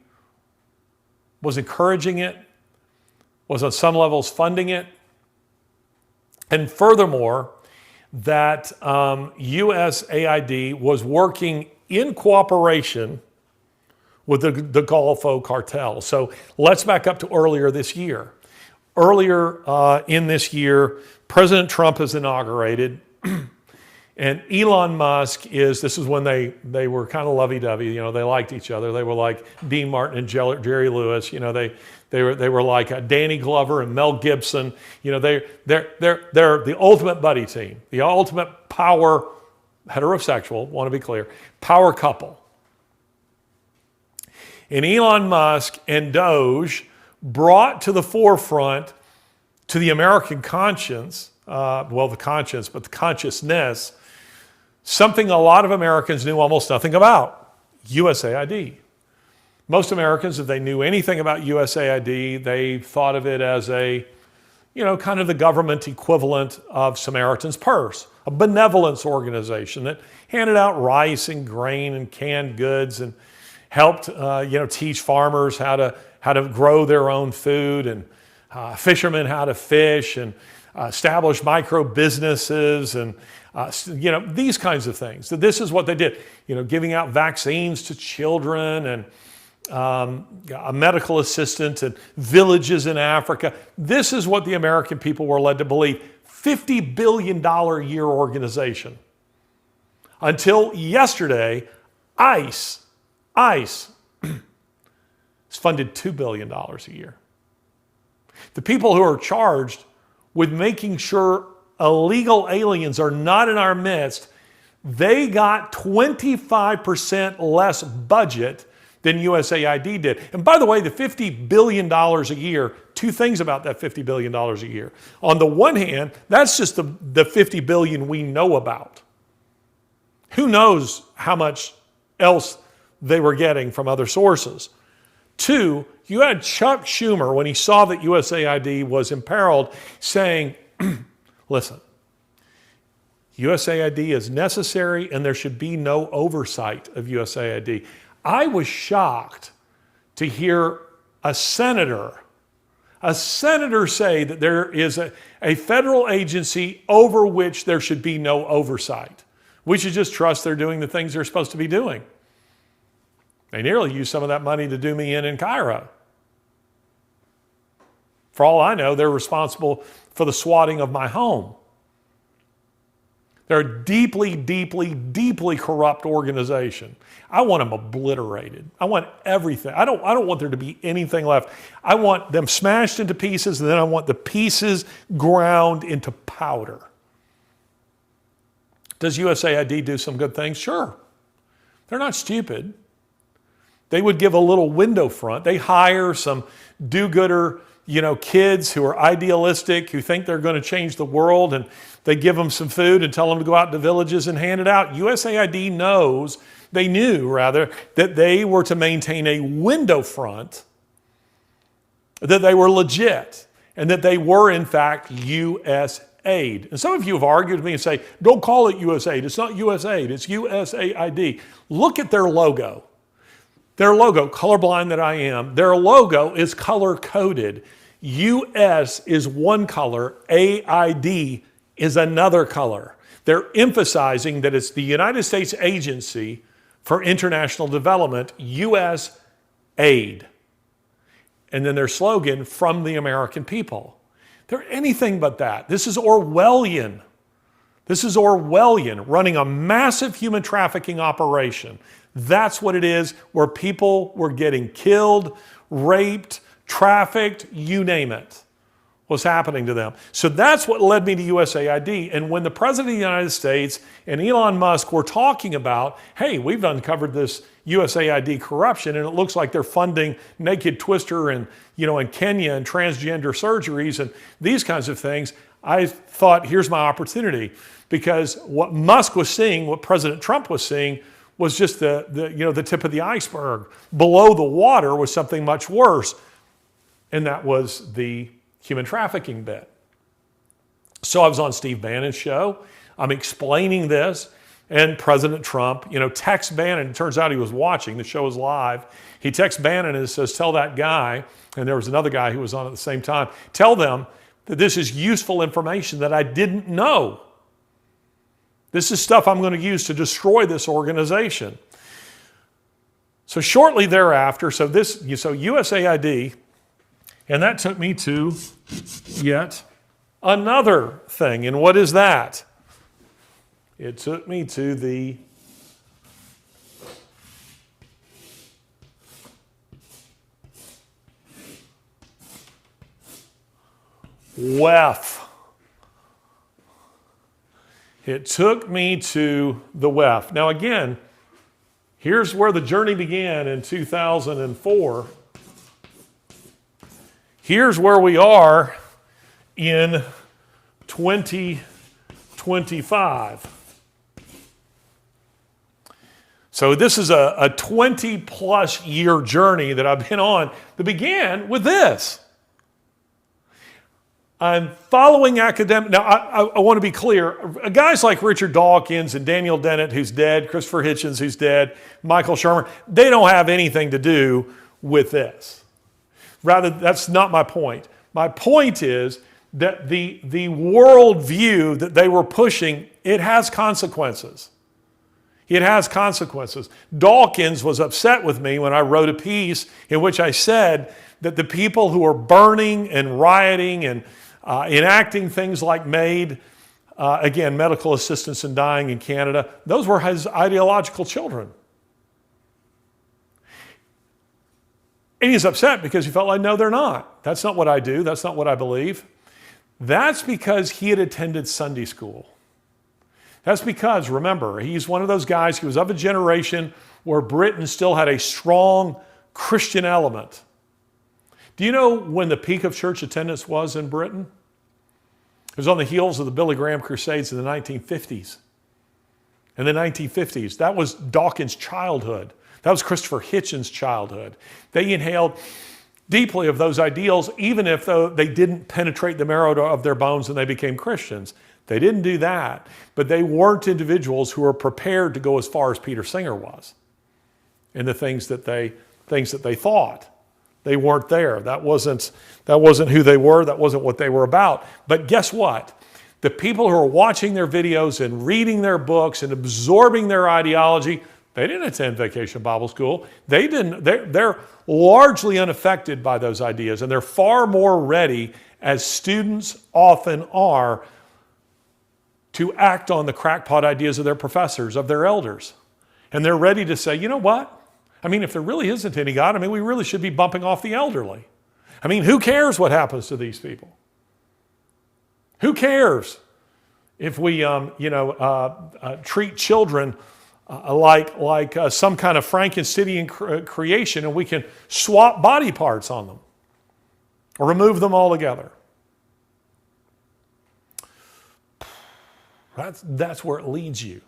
was encouraging it, was on some levels funding it, and furthermore, that USAID was working in cooperation with the Golfo cartel. So let's back up to earlier this year. Earlier in this year, President Trump is inaugurated, and Elon Musk this is when they were kind of lovey-dovey, they liked each other. They were like Dean Martin and Jerry Lewis, they were like Danny Glover and Mel Gibson. They're the ultimate buddy team, the ultimate power, heterosexual, want to be clear, power couple. And Elon Musk and Doge brought to the forefront, to the American conscience, the conscience, but the consciousness, something a lot of Americans knew almost nothing about: USAID. Most Americans, if they knew anything about USAID, they thought of it as a, kind of the government equivalent of Samaritan's Purse, a benevolence organization that handed out rice and grain and canned goods and helped, teach farmers how to grow their own food, and fishermen how to fish, and establish micro businesses, and these kinds of things. That this is what they did. Giving out vaccines to children, and a medical assistant in villages in Africa. This is what the American people were led to believe. $50 billion a year organization. Until yesterday, ICE is funded $2 billion a year. The people who are charged with making sure illegal aliens are not in our midst, they got 25% less budget than USAID did. And by the way, the $50 billion a year, two things about that $50 billion a year. On the one hand, that's just the $50 billion we know about. Who knows how much else they were getting from other sources. Two, you had Chuck Schumer, when he saw that USAID was imperiled, saying, listen, USAID is necessary and there should be no oversight of USAID. I was shocked to hear a senator say that there is a federal agency over which there should be no oversight. We should just trust they're doing the things they're supposed to be doing. They nearly used some of that money to do me in Cairo. For all I know, they're responsible for the swatting of my home. They're a deeply, deeply, deeply corrupt organization. I want them obliterated. I want everything. I don't want there to be anything left. I want them smashed into pieces, and then I want the pieces ground into powder. Does USAID do some good things? Sure. They're not stupid. They would give a little window front. They hire some do-gooder, kids who are idealistic, who think they're going to change the world, and they give them some food and tell them to go out to villages and hand it out. USAID knew that they were to maintain a window front, that they were legit, and that they were, in fact, USAID. And some of you have argued with me and say, don't call it USAID. It's not USAID. It's USAID. Look at their logo. Their logo, colorblind that I am, their logo is color-coded. US is one color, AID is another color. They're emphasizing that it's the United States Agency for International Development, USAID. And then their slogan, from the American people. They're anything but that. This is Orwellian. This is Orwellian, running a massive human trafficking operation. That's what it is, where people were getting killed, raped, trafficked, you name it, was happening to them. So that's what led me to USAID. And when the President of the United States and Elon Musk were talking about, hey, we've uncovered this USAID corruption, and it looks like they're funding Naked Twister and, in Kenya, and transgender surgeries and these kinds of things, I thought, here's my opportunity. Because what Musk was seeing, what President Trump was seeing, was just the tip of the iceberg. Below the water was something much worse, and that was the human trafficking bit. So I was on Steve Bannon's show. I'm explaining this. And President Trump, texts Bannon. It turns out he was watching. The show was live. He texts Bannon and says, tell that guy, and there was another guy who was on at the same time, tell them that this is useful information that I didn't know. This is stuff I'm going to use to destroy this organization. So shortly thereafter, so USAID, and that took me to yet another thing. And what is that? It took me to the WEF. It took me to the WEF. Now again, here's where the journey began in 2004. Here's where we are in 2025. So this is a 20-plus year journey that I've been on that began with this. I'm following academic. Now, I want to be clear. Guys like Richard Dawkins and Daniel Dennett, who's dead, Christopher Hitchens, who's dead, Michael Shermer, they don't have anything to do with this. Rather, that's not my point. My point is that the worldview that they were pushing, it has consequences. It has consequences. Dawkins was upset with me when I wrote a piece in which I said that the people who are burning and rioting and enacting things like MAID, again, medical assistance in dying in Canada, those were his ideological children. And he's upset because he felt like, no, they're not. That's not what I do. That's not what I believe. That's because he had attended Sunday school. That's because, remember, he's one of those guys, he was of a generation where Britain still had a strong Christian element. Do you know when the peak of church attendance was in Britain? It was on the heels of the Billy Graham Crusades in the 1950s. In the 1950s, that was Dawkins' childhood. That was Christopher Hitchens' childhood. They inhaled deeply of those ideals, even if they didn't penetrate the marrow of their bones and they became Christians. They didn't do that, but they weren't individuals who were prepared to go as far as Peter Singer was in the things that they thought. They weren't there. That wasn't who they were. That wasn't what they were about. But guess what? The people who are watching their videos and reading their books and absorbing their ideology, they didn't attend Vacation Bible School. They didn't. They're largely unaffected by those ideas, and they're far more ready, as students often are, to act on the crackpot ideas of their professors, of their elders. And they're ready to say, you know what? I mean, if there really isn't any God, I mean, we really should be bumping off the elderly. I mean, who cares what happens to these people? Who cares if we, treat children like some kind of Frankensteinian creation and we can swap body parts on them or remove them altogether? That's where it leads you.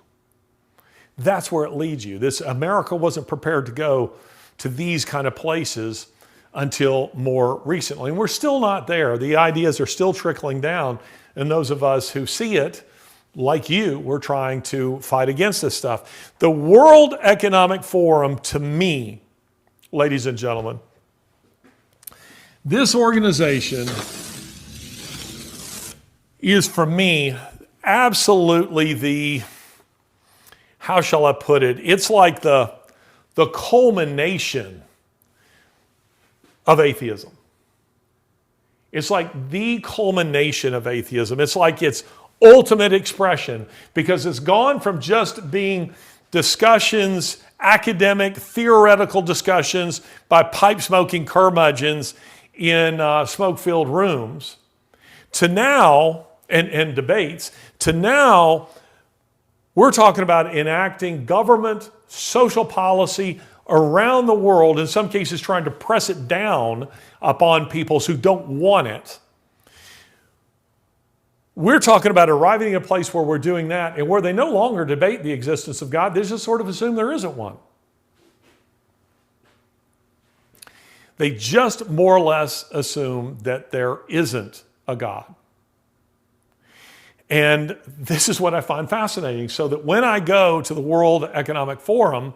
That's where it leads you. America wasn't prepared to go to these kind of places until more recently. And we're still not there. The ideas are still trickling down. And those of us who see it, like you, we're trying to fight against this stuff. The World Economic Forum, to me, ladies and gentlemen, this organization is, for me, absolutely the, how shall I put it? It's like the culmination of atheism. It's like the culmination of atheism. It's like its ultimate expression, because it's gone from just being discussions, academic, theoretical discussions by pipe-smoking curmudgeons in smoke-filled rooms, to now, and debates, to now we're talking about enacting government, social policy around the world, in some cases trying to press it down upon peoples who don't want it. We're talking about arriving at a place where we're doing that and where they no longer debate the existence of God. They just sort of assume there isn't one. They just more or less assume that there isn't a God. And this is what I find fascinating. So that when I go to the World Economic Forum,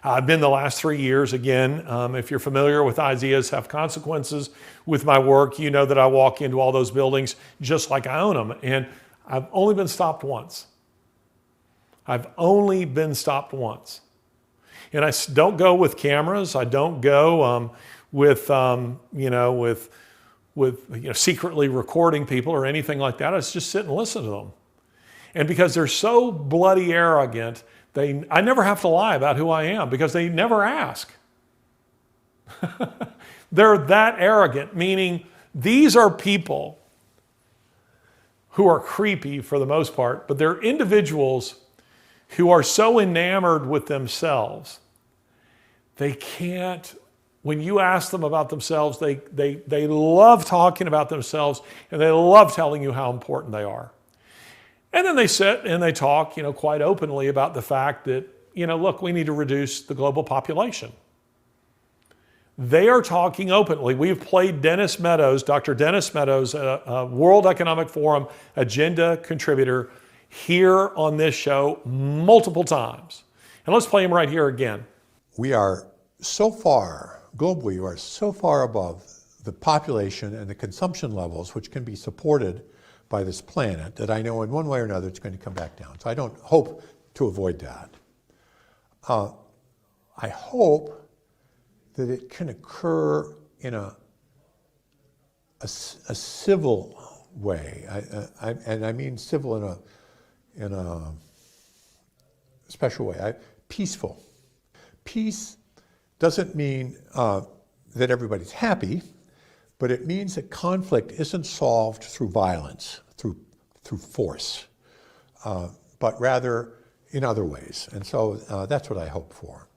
I've been the last 3 years. Again, if you're familiar with ideas have consequences with my work, you know that I walk into all those buildings just like I own them. And I've only been stopped once. I've only been stopped once. And I don't go with cameras. I don't go with secretly recording people or anything like that. I just sit and listen to them. And because they're so bloody arrogant, I never have to lie about who I am because they never ask. They're that arrogant, meaning these are people who are creepy for the most part, but they're individuals who are so enamored with themselves, they can't, when you ask them about themselves, they love talking about themselves and they love telling you how important they are. And then they sit and they talk, quite openly about the fact that, look, we need to reduce the global population. They are talking openly. We've played Dennis Meadows, Dr. Dennis Meadows, a World Economic Forum agenda contributor, here on this show multiple times. And let's play him right here again. We are so far, globally, we are so far above the population and the consumption levels which can be supported by this planet that I know in one way or another it's going to come back down. So I don't hope to avoid that. I hope that it can occur in a civil way, and I mean civil in a special way, peaceful. Peace doesn't mean that everybody's happy, but it means that conflict isn't solved through violence, through force, but rather in other ways. And so that's what I hope for.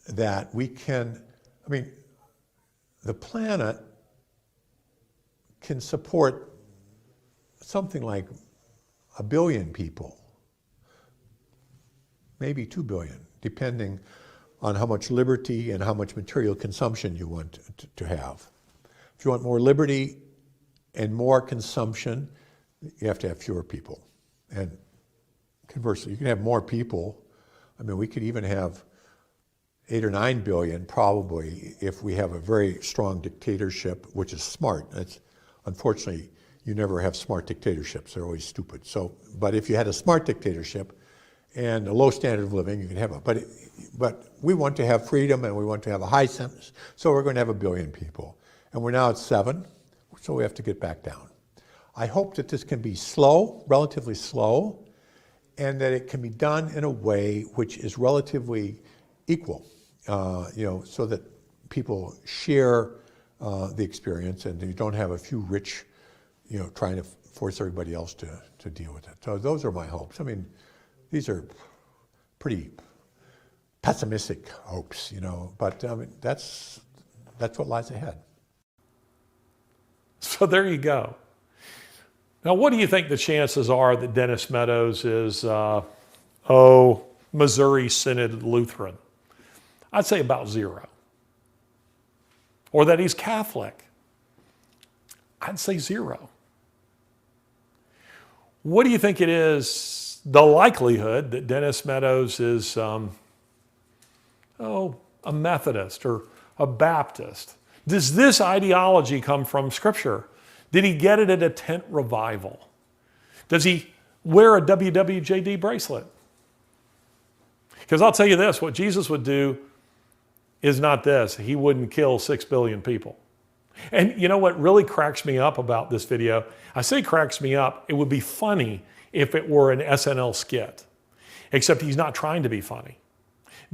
That we can, the planet can support something like 1 billion people, maybe 2 billion, depending on how much liberty and how much material consumption you want to have. If you want more liberty and more consumption, you have to have fewer people. And conversely, you can have more people. We could even have 8 or 9 billion probably if we have a very strong dictatorship, which is smart. Unfortunately, you never have smart dictatorships. They're always stupid. But if you had a smart dictatorship and a low standard of living, you can have it. But we want to have freedom and we want to have a high sentence, so we're going to have 1 billion people. And we're now at 7, so we have to get back down. I hope that this can be slow, relatively slow, and that it can be done in a way which is relatively equal, so that people share the experience and you don't have a few rich, trying to force everybody else to deal with it. So those are my hopes. These are pretty pessimistic hopes, but that's what lies ahead. So there you go. Now, what do you think the chances are that Dennis Meadows is, Missouri Synod Lutheran? I'd say about 0. Or that he's Catholic? I'd say 0. What do you think it is, the likelihood that Dennis Meadows is, a Methodist or a Baptist? Does this ideology come from Scripture? Did he get it at a tent revival? Does he wear a WWJD bracelet? Because I'll tell you this, what Jesus would do is not this. He wouldn't kill 6 billion people. And you know what really cracks me up about this video? I say cracks me up. It would be funny if it were an SNL skit, except he's not trying to be funny.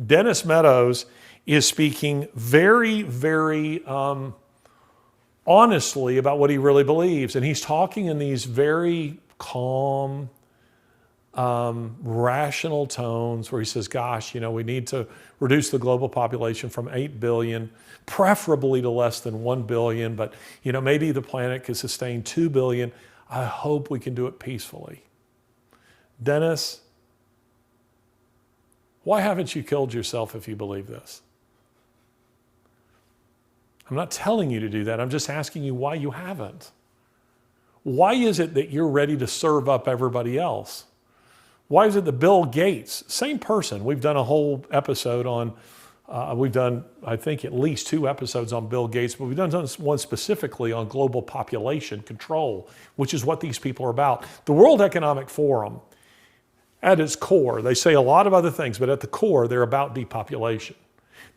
Dennis Meadows is speaking very, very honestly about what he really believes. And he's talking in these very calm, rational tones where he says, gosh, we need to reduce the global population from 8 billion, preferably to less than 1 billion, but maybe the planet could sustain 2 billion. I hope we can do it peacefully. Dennis, why haven't you killed yourself if you believe this? I'm not telling you to do that. I'm just asking you why you haven't. Why is it that you're ready to serve up everybody else? Why is it that Bill Gates, same person, we've done a whole episode on, we've done, I think, at least 2 episodes on Bill Gates, but we've done one specifically on global population control, which is what these people are about. The World Economic Forum, at its core, they say a lot of other things, but at the core, they're about depopulation.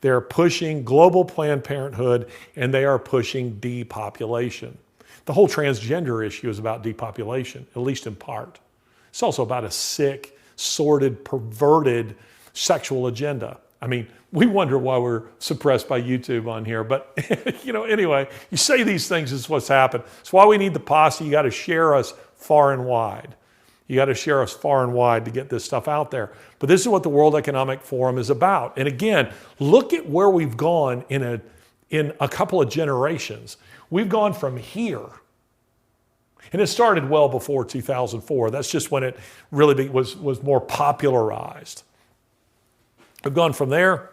They're pushing global Planned Parenthood, and they are pushing depopulation. The whole transgender issue is about depopulation, at least in part. It's also about a sick, sordid, perverted sexual agenda. I mean, we wonder why we're suppressed by YouTube on here, but anyway, you say these things, this is what's happened. It's why we need the posse. You got to share us far and wide. You got to share us far and wide to get this stuff out there. But this is what the World Economic Forum is about. And again, look at where we've gone in a couple of generations. We've gone from here, and it started well before 2004. That's just when it really was more popularized. We've gone from there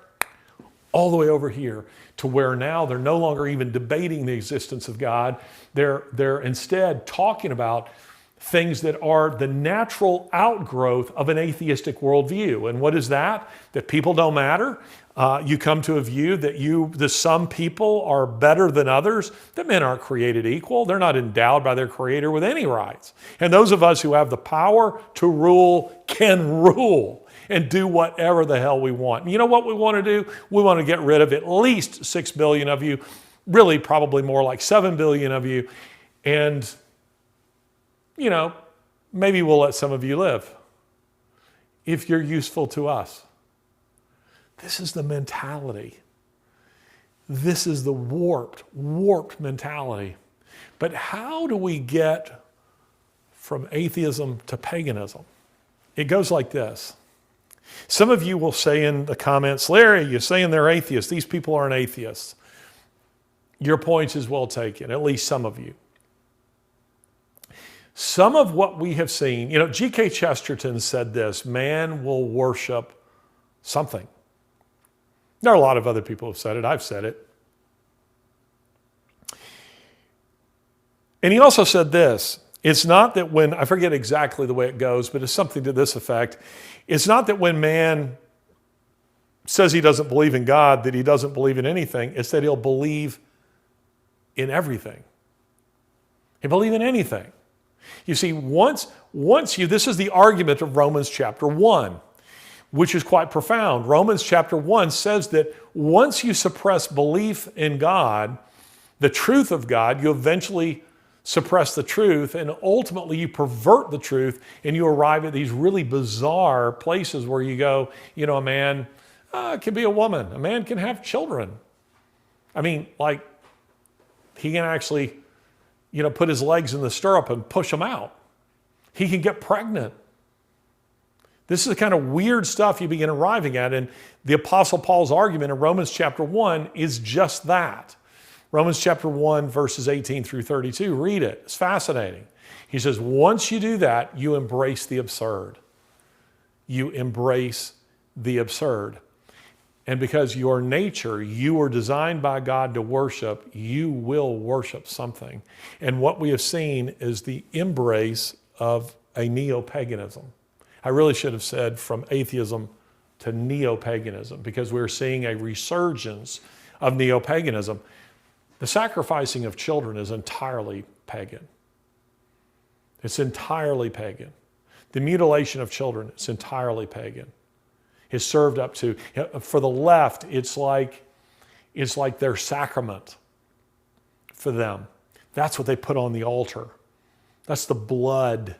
all the way over here to where now they're no longer even debating the existence of God. They're instead talking about things that are the natural outgrowth of an atheistic worldview. And what is that? That people don't matter. You come to a view that some people are better than others, that men aren't created equal. They're not endowed by their Creator with any rights. And those of us who have the power to rule can rule and do whatever the hell we want. And you know what we want to do? We want to get rid of at least 6 billion of you, really probably more like 7 billion of you. And maybe we'll let some of you live if you're useful to us. This is the mentality. This is the warped mentality. But how do we get from atheism to paganism? It goes like this. Some of you will say in the comments, Larry, you're saying they're atheists. These people aren't atheists. Your point is well taken, at least some of you. Some of what we have seen, G.K. Chesterton said this, man will worship something. There are a lot of other people who have said it. I've said it. And he also said this, it's not that when, I forget exactly the way it goes, but it's something to this effect. It's not that when man says he doesn't believe in God, that he doesn't believe in anything. It's that he'll believe in everything. He'll believe in anything. You see, this is the argument of Romans chapter 1, which is quite profound. Romans chapter 1 says that once you suppress belief in God, the truth of God, you eventually suppress the truth, and ultimately you pervert the truth, and you arrive at these really bizarre places where you go, a man can be a woman. A man can have children. I mean, like, he can actually put his legs in the stirrup and push them out. He can get pregnant. This is the kind of weird stuff you begin arriving at. And the Apostle Paul's argument in Romans chapter 1 is just that. Romans chapter 1, verses 18 through 32. Read it. It's fascinating. He says, once you do that, you embrace the absurd. You embrace the absurd. And because your nature, you were designed by God to worship, you will worship something. And what we have seen is the embrace of a neo-paganism. I really should have said from atheism to neo-paganism, because we're seeing a resurgence of neo-paganism. The sacrificing of children is entirely pagan. It's entirely pagan. The mutilation of children is entirely pagan. Is served up to, for the left, it's like their sacrament for them. That's what they put on the altar. That's the blood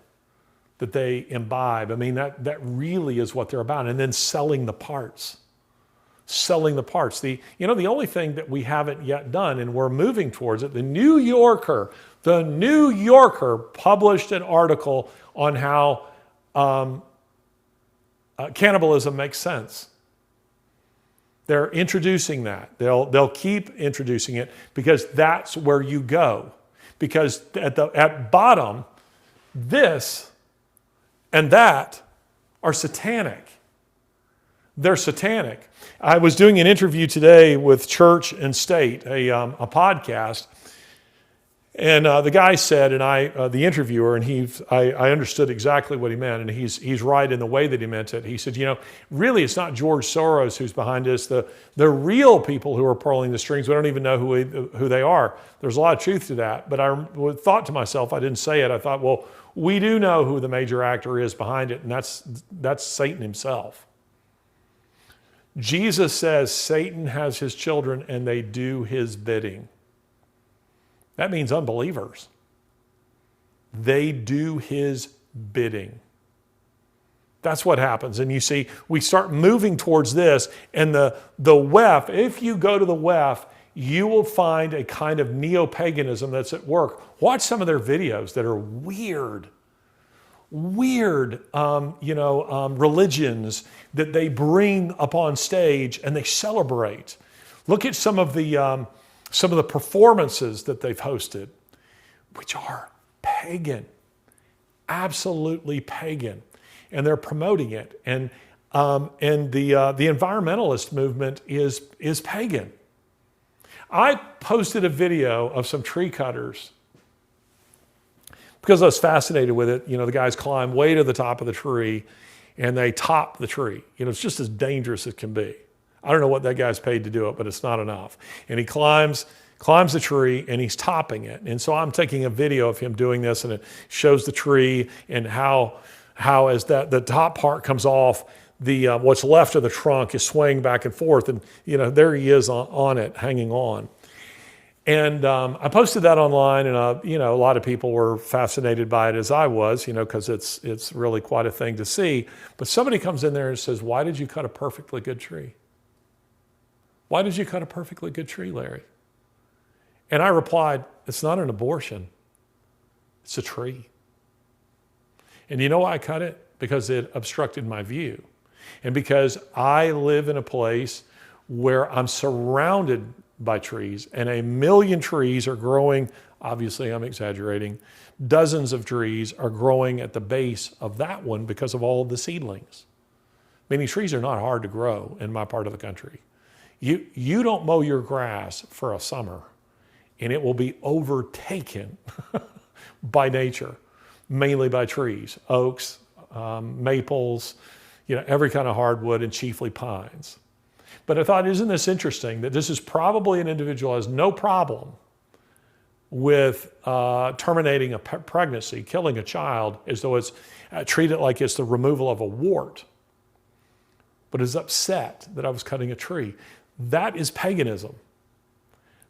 that they imbibe. I mean, that really is what they're about. And then selling the parts. Selling the parts. The only thing that we haven't yet done, and we're moving towards it, the New Yorker published an article on how cannibalism makes sense. They're introducing that. They'll keep introducing it because that's where you go. Because at bottom, this and that are satanic. They're satanic. I was doing an interview today with Church and State, a podcast, And the guy said, and the interviewer, and I understood exactly what he meant, and he's right in the way that he meant it. He said, really, it's not George Soros who's behind this. The real people who are pulling the strings, we don't even know who they are. There's a lot of truth to that. But I thought to myself, I didn't say it. I thought, well, we do know who the major actor is behind it, and that's Satan himself. Jesus says Satan has his children, and they do his bidding. That means unbelievers. They do his bidding. That's what happens. And you see, we start moving towards this, and the WEF, if you go to the WEF, you will find a kind of Neo-Paganism that's at work. Watch some of their videos that are weird religions that they bring up on stage and they celebrate. Look at some of the performances that they've hosted, which are pagan, absolutely pagan, and they're promoting it. And the environmentalist movement is pagan. I posted a video of some tree cutters because I was fascinated with it. The guys climb way to the top of the tree and they top the tree. It's just as dangerous as it can be. I don't know what that guy's paid to do it, but it's not enough. And he climbs the tree and he's topping it. And so I'm taking a video of him doing this, and it shows the tree and how as the top part comes off, what's left of the trunk is swaying back and forth, and there he is on it, hanging on. And I posted that online, and a lot of people were fascinated by it, as I was, because it's really quite a thing to see. But somebody comes in there and says, "Why did you cut a perfectly good tree? Why did you cut a perfectly good tree, Larry?" And I replied, "It's not an abortion. It's a tree. And you know why I cut it? Because it obstructed my view. And because I live in a place where I'm surrounded by trees, and 1,000,000 trees are growing. Obviously, I'm exaggerating. Dozens of trees are growing at the base of that one because of all of the seedlings. Meaning trees are not hard to grow in my part of the country. You don't mow your grass for a summer, and it will be overtaken by nature, mainly by trees, oaks, maples, every kind of hardwood, and chiefly pines. But I thought, isn't this interesting that this is probably an individual who has no problem with terminating a pregnancy, killing a child, as though it's treated like it's the removal of a wart, but is upset that I was cutting a tree. That is paganism.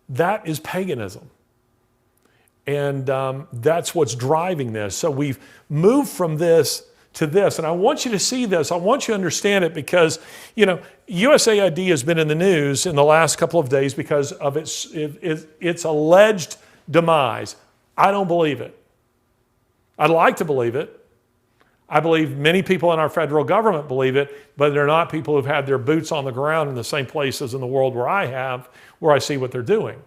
That is paganism. And that's what's driving this. So we've moved from this to this. And I want you to see this. I want you to understand it because, USAID has been in the news in the last couple of days because of its alleged demise. I don't believe it. I'd like to believe it. I believe many people in our federal government believe it, but they're not people who've had their boots on the ground in the same places in the world where I see what they're doing.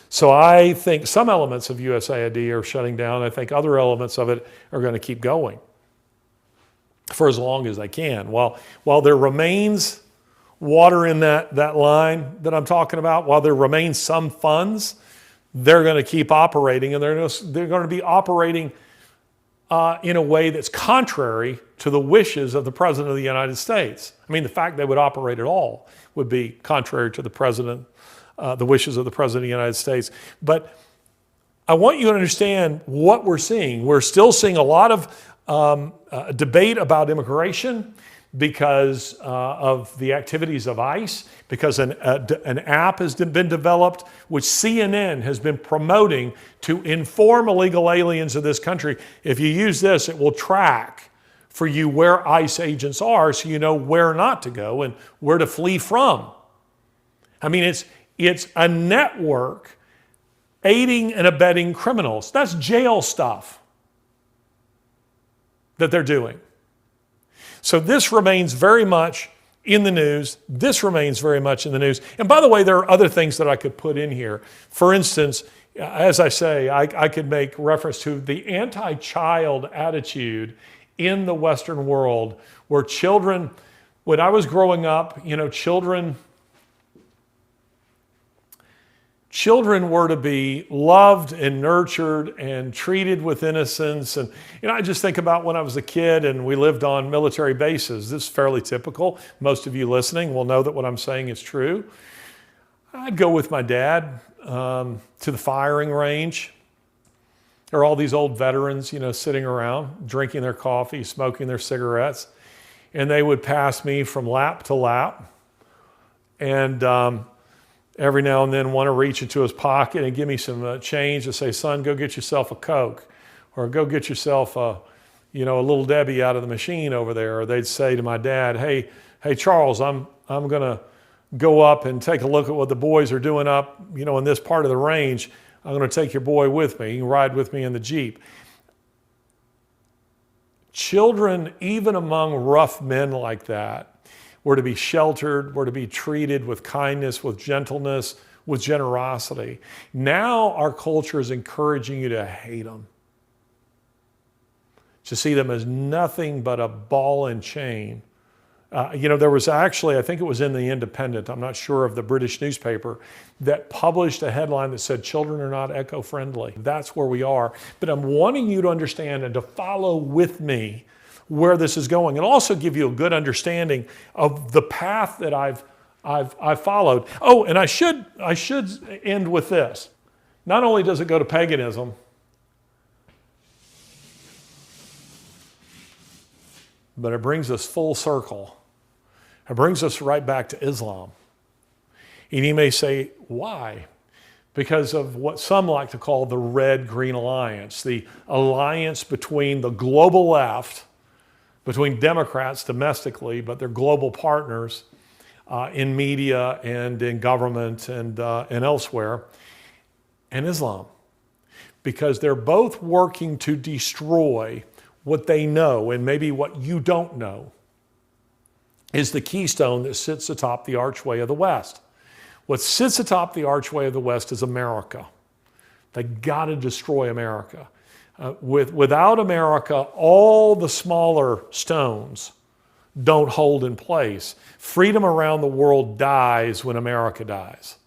So I think some elements of USAID are shutting down. I think other elements of it are going to keep going for as long as they can. While there remains water in that line that I'm talking about, while there remains some funds, they're going to keep operating, and they're going to be operating in a way that's contrary to the wishes of the President of the United States. I mean, the fact they would operate at all would be contrary to the wishes of the President of the United States. But I want you to understand what we're seeing. We're still seeing a lot of debate about immigration because of the activities of ICE, because an app has been developed which CNN has been promoting to inform illegal aliens of this country. If you use this, it will track for you where ICE agents are so you know where not to go and where to flee from. I mean, it's a network aiding and abetting criminals. That's jail stuff that they're doing. So this remains very much in the news. This remains very much in the news. And by the way, there are other things that I could put in here. For instance, as I say, I could make reference to the anti-child attitude in the Western world where children, when I was growing up, children children were to be loved and nurtured and treated with innocence. And I just think about when I was a kid and we lived on military bases. This is fairly typical. Most of you listening will know that what I'm saying is true. I'd go with my dad to the firing range. There are all these old veterans, sitting around, drinking their coffee, smoking their cigarettes. And they would pass me from lap to lap. And every now and then want to reach into his pocket and give me some change and say, son, go get yourself a Coke, or go get yourself a Little Debbie out of the machine over there. Or they'd say to my dad, hey Charles, I'm going to go up and take a look at what the boys are doing up, in this part of the range. I'm going to take your boy with me. You can ride with me in the Jeep. Children, even among rough men like that, were to be sheltered, were to be treated with kindness, with gentleness, with generosity. Now our culture is encouraging you to hate them, to see them as nothing but a ball and chain. There was actually, I think it was in the Independent, I'm not sure of the British newspaper, that published a headline that said, children are not eco-friendly. That's where we are. But I'm wanting you to understand and to follow with me where this is going, and also give you a good understanding of the path that I've followed. Oh, and I should end with this. Not only does it go to paganism, but it brings us full circle. It brings us right back to Islam. And you may say, why? Because of what some like to call the Red-Green Alliance, the alliance between the global left, between Democrats domestically, but they're global partners in media and in government and elsewhere, and Islam. Because they're both working to destroy what they know, and maybe what you don't know, is the keystone that sits atop the archway of the West. What sits atop the archway of the West is America. They got to destroy America. Without America, all the smaller stones don't hold in place. Freedom around the world dies when America dies.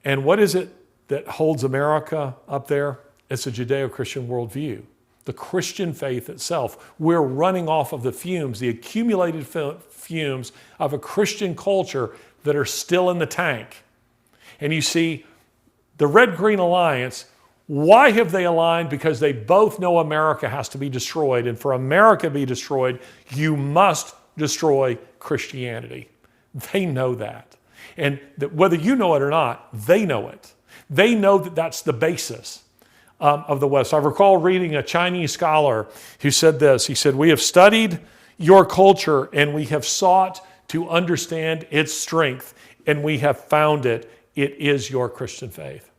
And what is it that holds America up there? It's a Judeo-Christian worldview. The Christian faith itself. We're running off of the fumes, the accumulated fumes of a Christian culture that are still in the tank. And you see, the Red-Green Alliance, why have they aligned? Because they both know America has to be destroyed. And for America to be destroyed, you must destroy Christianity. They know that. And that whether you know it or not, they know it. They know that that's the basis of the West. I recall reading a Chinese scholar who said this. He said, we have studied your culture and we have sought to understand its strength, and we have found it. It is your Christian faith.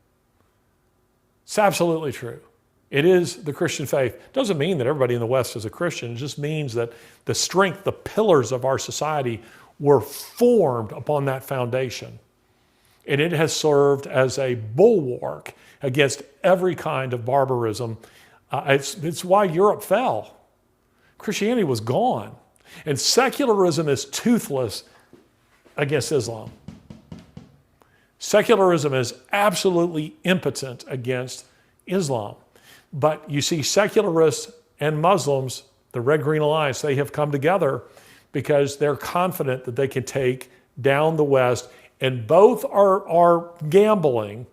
It's absolutely true. It is the Christian faith. It doesn't mean that everybody in the West is a Christian. It just means that the strength, the pillars of our society were formed upon that foundation. And it has served as a bulwark against every kind of barbarism. It's why Europe fell. Christianity was gone. And secularism is toothless against Islam. Secularism is absolutely impotent against Islam. But you see, secularists and Muslims, the Red-Green Alliance, they have come together because they're confident that they can take down the West, and both are gambling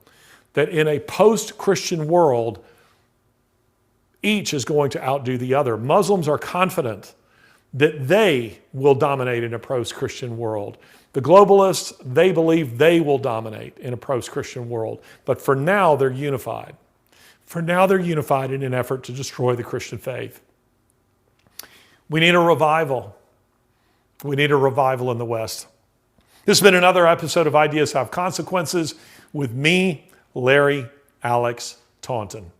that in a post-Christian world, each is going to outdo the other. Muslims are confident that they will dominate in a post-Christian world. The globalists, they believe they will dominate in a post-Christian world. But for now, they're unified. For now, they're unified in an effort to destroy the Christian faith. We need a revival. We need a revival in the West. This has been another episode of Ideas Have Consequences with me, Larry Alex Taunton.